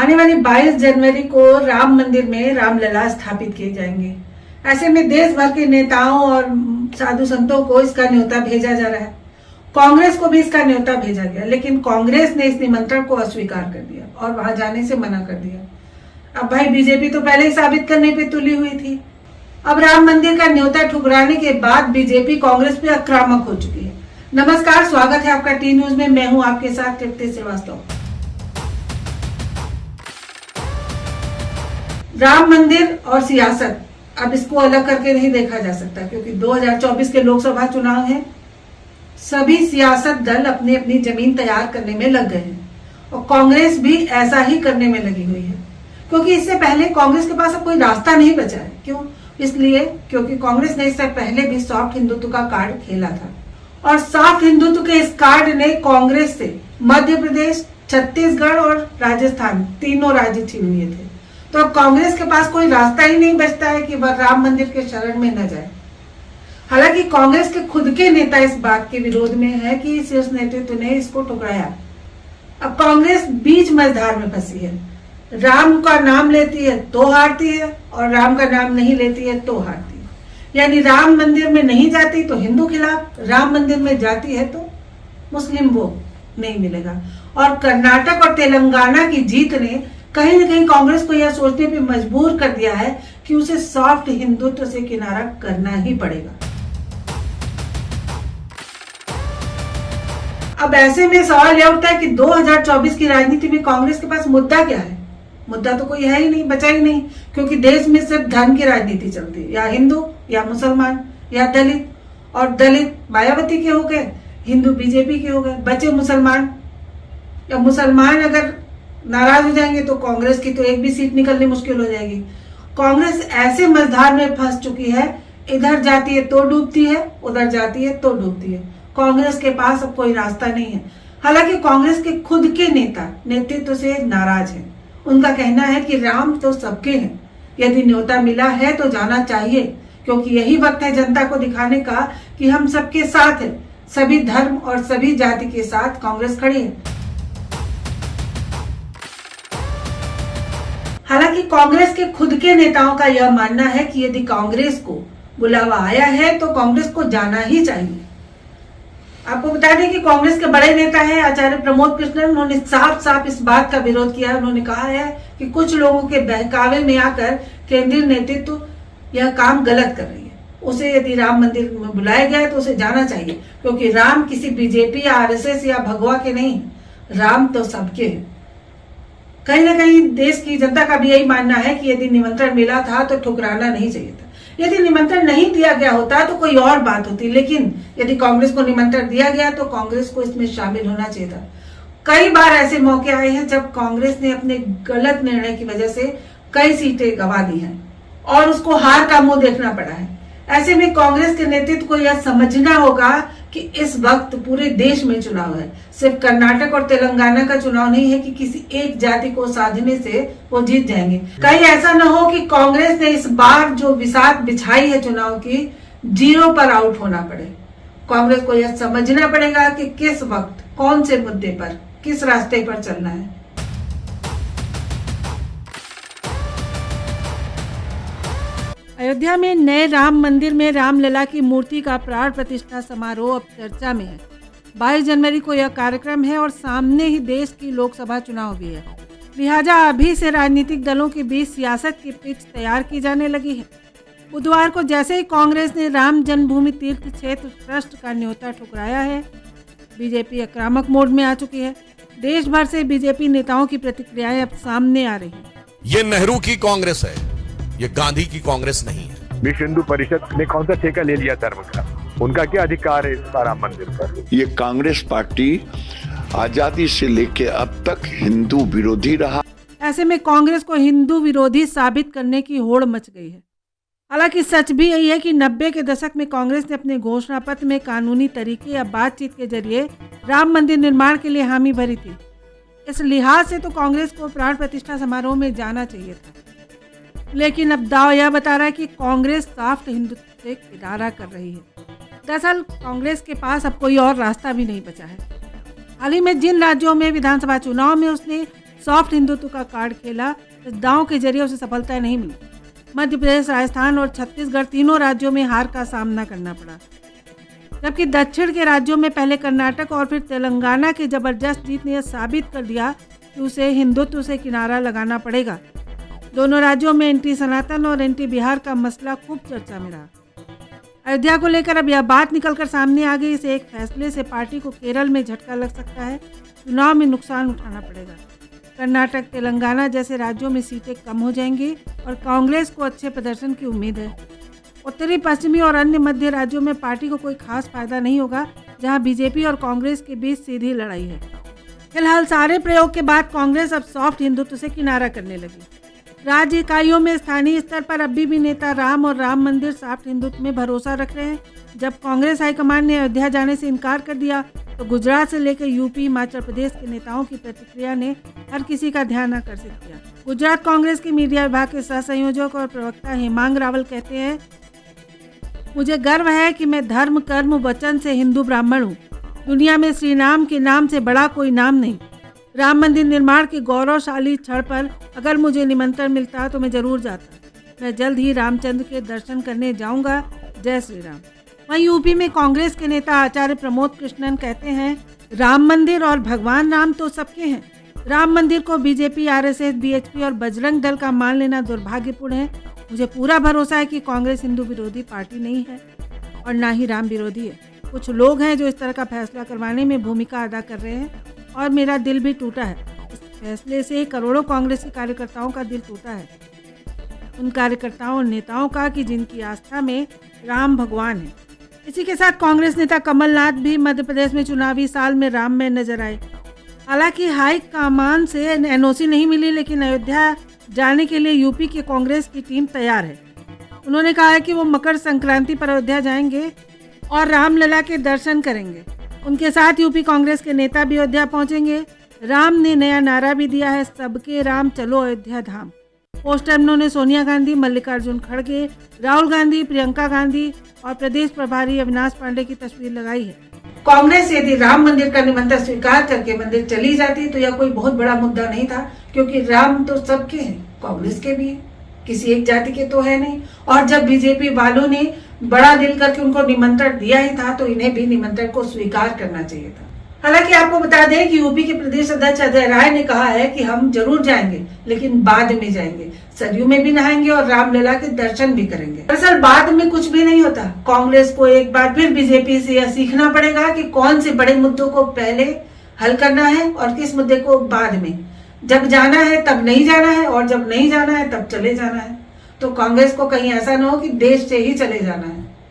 आने वाली 22 जनवरी को राम मंदिर में रामलला स्थापित किए जाएंगे। ऐसे में देश भर के नेताओं और साधु संतों को इसका न्योता भेजा जा रहा है। कांग्रेस को भी इसका न्योता भेजा गया, लेकिन कांग्रेस ने इस निमंत्रण को अस्वीकार कर दिया और वहां जाने से मना कर दिया। अब भाई बीजेपी तो पहले ही साबित करने पे तुली हुई थी। अब राम मंदिर का न्योता ठुकराने के बाद बीजेपी कांग्रेस पे आक्रामक हो चुकी है। नमस्कार, स्वागत है आपका टी न्यूज में। मैं हूं आपके साथ तृप्ति श्रीवास्तव। राम मंदिर और सियासत, अब इसको अलग करके नहीं देखा जा सकता, क्योंकि 2024 के लोकसभा चुनाव है। सभी सियासत दल अपनी अपनी जमीन तैयार करने में लग गए हैं और कांग्रेस भी ऐसा ही करने में लगी हुई है, क्योंकि इससे पहले कांग्रेस के पास अब कोई रास्ता नहीं बचा है। क्यों? इसलिए क्योंकि कांग्रेस ने इससे पहले भी सॉफ्ट हिंदुत्व का कार्ड खेला था और सॉफ्ट हिंदुत्व के इस कार्ड ने कांग्रेस से मध्य प्रदेश, छत्तीसगढ़ और राजस्थान तीनों राज्य छीन लिए थे। तो अब कांग्रेस के पास कोई रास्ता ही नहीं बचता है कि वह राम मंदिर के शरण में न जाए। हालांकि कांग्रेस के खुद के नेता इस बात के विरोध में है कि शीर्ष नेतृत्व ने इसको ठुकराया। अब कांग्रेस बीच मझधार में फंसी है। राम का नाम लेती है तो हारती है और राम का नाम नहीं लेती है तो हारती है। यानी राम मंदिर में नहीं जाती तो हिंदू खिलाफ, राम मंदिर में जाती है तो मुस्लिम वोट नहीं मिलेगा। और कर्नाटक और तेलंगाना की जीत ने कहीं न कहीं कांग्रेस को यह सोचने पे मजबूर कर दिया है कि उसे सॉफ्ट हिंदुत्व से किनारा करना ही पड़ेगा। अब ऐसे में सवाल यह उठता है कि 2024 की राजनीति में कांग्रेस के पास मुद्दा क्या है? मुद्दा तो कोई है ही नहीं, बचा ही नहीं, क्योंकि देश में सिर्फ धर्म की राजनीति चलती है। या हिंदू या मुसलमान या दलित, और दलित मायावती के हो गए, हिंदू बीजेपी के हो गए, बचे मुसलमान। या मुसलमान अगर नाराज हो जाएंगे तो कांग्रेस की तो एक भी सीट निकलनी मुश्किल हो जाएगी। कांग्रेस ऐसे मझधार में फंस चुकी है, इधर जाती है तो डूबती है, उधर जाती है तो डूबती है। कांग्रेस के पास अब कोई रास्ता नहीं है। हालांकि कांग्रेस के खुद के नेता नेतृत्व से नाराज हैं। उनका कहना है कि राम तो सबके हैं, यदि न्योता मिला है तो जाना चाहिए, क्योंकि यही वक्त है जनता को दिखाने का कि हम सबके साथ हैं। सभी धर्म और सभी जाति के साथ कांग्रेस खड़ी है। हालांकि कांग्रेस के खुद के नेताओं का यह मानना है कि यदि कांग्रेस को बुलावा आया है तो कांग्रेस को जाना ही चाहिए। आपको बता दें कि कांग्रेस के बड़े नेता हैं आचार्य प्रमोद कृष्णन। उन्होंने साफ साफ इस बात का विरोध किया। उन्होंने कहा है कि कुछ लोगों के बहकावे में आकर केंद्रीय नेतृत्व यह काम गलत कर रही है। उसे यदि राम मंदिर में बुलाया गया है तो उसे जाना चाहिए, क्योंकि राम किसी बीजेपी या आरएसएस या भगवा के नहीं, राम तो सबके हैं। कहीं ना कहीं देश की जनता का भी यही मानना है कि यदि निमंत्रण मिला था तो ठुकराना नहीं चाहिए था। यदि निमंत्रण नहीं दिया गया होता तो कोई और बात होती, लेकिन यदि कांग्रेस को निमंत्रण दिया गया तो कांग्रेस को इसमें शामिल होना चाहिए था। कई बार ऐसे मौके आए हैं जब कांग्रेस ने अपने गलत निर्णय की वजह से कई सीटें गंवा दी हैं और उसको हार का मुंह देखना पड़ा है। ऐसे में कांग्रेस के नेतृत्व को यह समझना होगा कि इस वक्त पूरे देश में चुनाव है। सिर्फ कर्नाटक और तेलंगाना का चुनाव नहीं है कि किसी एक जाति को साधने से वो जीत जाएंगे। कहीं ऐसा न हो कि कांग्रेस ने इस बार जो बिसात बिछाई है चुनाव की, जीरो पर आउट होना पड़े। कांग्रेस को यह समझना पड़ेगा कि किस वक्त, कौन से मुद्दे पर, किस रास्ते पर चलना है। अयोध्या में नए राम मंदिर में रामलला की मूर्ति का प्राण प्रतिष्ठा समारोह अब चर्चा में है। 22 जनवरी को यह कार्यक्रम है और सामने ही देश की लोकसभा चुनाव भी है। लिहाजा अभी से राजनीतिक दलों के बीच सियासत की पिच तैयार की जाने लगी है। बुधवार को जैसे ही कांग्रेस ने राम जन्मभूमि तीर्थ क्षेत्र ट्रस्ट का न्योता ठुकराया है, बीजेपी आक्रामक मोड में आ चुकी है। देश भर से बीजेपी नेताओं की प्रतिक्रियाएं अब सामने आ रही हैं। ये नेहरू की कांग्रेस है, ये गांधी की कांग्रेस नहीं है। विश्व हिंदू परिषद ने कौन सा ठेका ले लिया धर्म का? उनका क्या अधिकार है इस राम मंदिर पर? ये कांग्रेस पार्टी आजादी से लेके अब तक हिंदू विरोधी रहा। ऐसे में कांग्रेस को हिंदू विरोधी साबित करने की होड़ मच गई है। हालांकि सच भी यही है कि 90 के दशक में कांग्रेस ने अपने घोषणा पत्र में कानूनी तरीके या बातचीत के जरिए राम मंदिर निर्माण के लिए हामी भरी थी। इस लिहाज से तो कांग्रेस को प्राण प्रतिष्ठा समारोह में जाना चाहिए था, लेकिन अब दाव यह बता रहा है कि कांग्रेस सॉफ्ट हिंदुत्व से किनारा कर रही है। दरअसल कांग्रेस के पास अब कोई और रास्ता भी नहीं बचा है। हाल ही में जिन राज्यों में विधानसभा चुनाव में उसने सॉफ्ट हिंदुत्व का कार्ड खेला, इस दांव के जरिए उसे सफलता नहीं मिली। मध्य प्रदेश, राजस्थान और छत्तीसगढ़ तीनों राज्यों में हार का सामना करना पड़ा, जबकि दक्षिण के राज्यों में पहले कर्नाटक और फिर तेलंगाना की जबरदस्त जीत ने यह साबित कर दिया कि उसे हिंदुत्व से किनारा लगाना पड़ेगा। दोनों राज्यों में एंटी सनातन और एंटी बिहार का मसला खूब चर्चा में रहा। अयोध्या को लेकर अब यह बात निकलकर सामने आ गई। इस एक फैसले से पार्टी को केरल में झटका लग सकता है, चुनाव में नुकसान उठाना पड़ेगा। कर्नाटक, तेलंगाना जैसे राज्यों में सीटें कम हो जाएंगी और कांग्रेस को अच्छे प्रदर्शन की उम्मीद है। उत्तरी, पश्चिमी और अन्य मध्य राज्यों में पार्टी को कोई खास फायदा नहीं होगा, जहां बीजेपी और कांग्रेस के बीच सीधी लड़ाई है। फिलहाल सारे प्रयोग के बाद कांग्रेस अब सॉफ्ट हिंदुत्व से किनारा करने लगी। राज्य इकाइयों में स्थानीय स्तर पर अभी भी नेता राम और राम मंदिर सॉफ्ट हिंदुत्व में भरोसा रख रहे हैं। जब कांग्रेस हाईकमान ने अयोध्या जाने से इनकार कर दिया तो गुजरात से लेकर यूपी, हिमाचल प्रदेश के नेताओं की प्रतिक्रिया ने हर किसी का ध्यान आकर्षित किया। गुजरात कांग्रेस के मीडिया विभाग के सह संयोजक और प्रवक्ता हेमांग रावल कहते हैं, मुझे गर्व है कि मैं धर्म, कर्म, वचन से हिंदू ब्राह्मण हूँ। दुनिया में श्री राम के नाम से बड़ा कोई नाम नहीं। राम मंदिर निर्माण के गौरवशाली क्षण पर अगर मुझे निमंत्रण मिलता तो मैं जरूर जाता। मैं जल्द ही रामचंद्र के दर्शन करने जाऊंगा। जय श्री राम। वहीं यूपी में कांग्रेस के नेता आचार्य प्रमोद कृष्णन कहते हैं, राम मंदिर और भगवान राम तो सबके हैं। राम मंदिर को बीजेपी, आरएसएस, बीएचपी और बजरंग दल का मान लेना दुर्भाग्यपूर्ण है। मुझे पूरा भरोसा है कि कांग्रेस हिंदू विरोधी पार्टी नहीं है और ना ही राम विरोधी है। कुछ लोग हैं जो इस तरह का फैसला करवाने में भूमिका अदा कर रहे हैं और मेरा दिल भी टूटा है। इस फैसले से करोड़ों कांग्रेसी कार्यकर्ताओं का दिल टूटा है, उन कार्यकर्ताओं और नेताओं का कि जिनकी आस्था में राम भगवान है। इसी के साथ कांग्रेस नेता कमलनाथ भी मध्य प्रदेश में चुनावी साल में राम में नजर आए। हालांकि हाई कमान से एनओसी नहीं मिली, लेकिन अयोध्या जाने के लिए यूपी की कांग्रेस की टीम तैयार है। उन्होंने कहा है कि वो मकर संक्रांति पर अयोध्या जाएंगे और रामलला के दर्शन करेंगे। उनके साथ यूपी कांग्रेस के नेता भी अयोध्या पहुंचेंगे। राम ने नया नारा भी दिया है, सबके राम चलो अयोध्या धाम। पोस्टर में उन्होंने सोनिया गांधी, मल्लिकार्जुन खड़गे, राहुल गांधी, प्रियंका गांधी और प्रदेश प्रभारी अविनाश पांडे की तस्वीर लगाई है। कांग्रेस यदि राम मंदिर का निमंत्रण स्वीकार करके मंदिर चली जाती तो यह कोई बहुत बड़ा मुद्दा नहीं था, क्योंकि राम तो सबके हैं, कांग्रेस के भी हैं, किसी एक जाति के तो है नहीं। और जब बीजेपी वालों ने बड़ा दिल करके उनको निमंत्रण दिया ही था तो इन्हें भी निमंत्रण को स्वीकार करना चाहिए था। हालांकि आपको बता दें कि यूपी के प्रदेश अध्यक्ष अजय राय ने कहा है कि हम जरूर जाएंगे, लेकिन बाद में जाएंगे, सरयू में भी नहाएंगे और रामलला के दर्शन भी करेंगे। दरअसल बाद में कुछ भी नहीं होता। कांग्रेस को एक बार फिर बीजेपी से यह सीखना पड़ेगा कि कौन से बड़े मुद्दों को पहले हल करना है और किस मुद्दे को बाद में। जब जाना है तब नहीं जाना है और जब नहीं जाना है तब चले जाना है। तो कांग्रेस को कहीं ऐसा न हो कि देश से ही चले जाना है।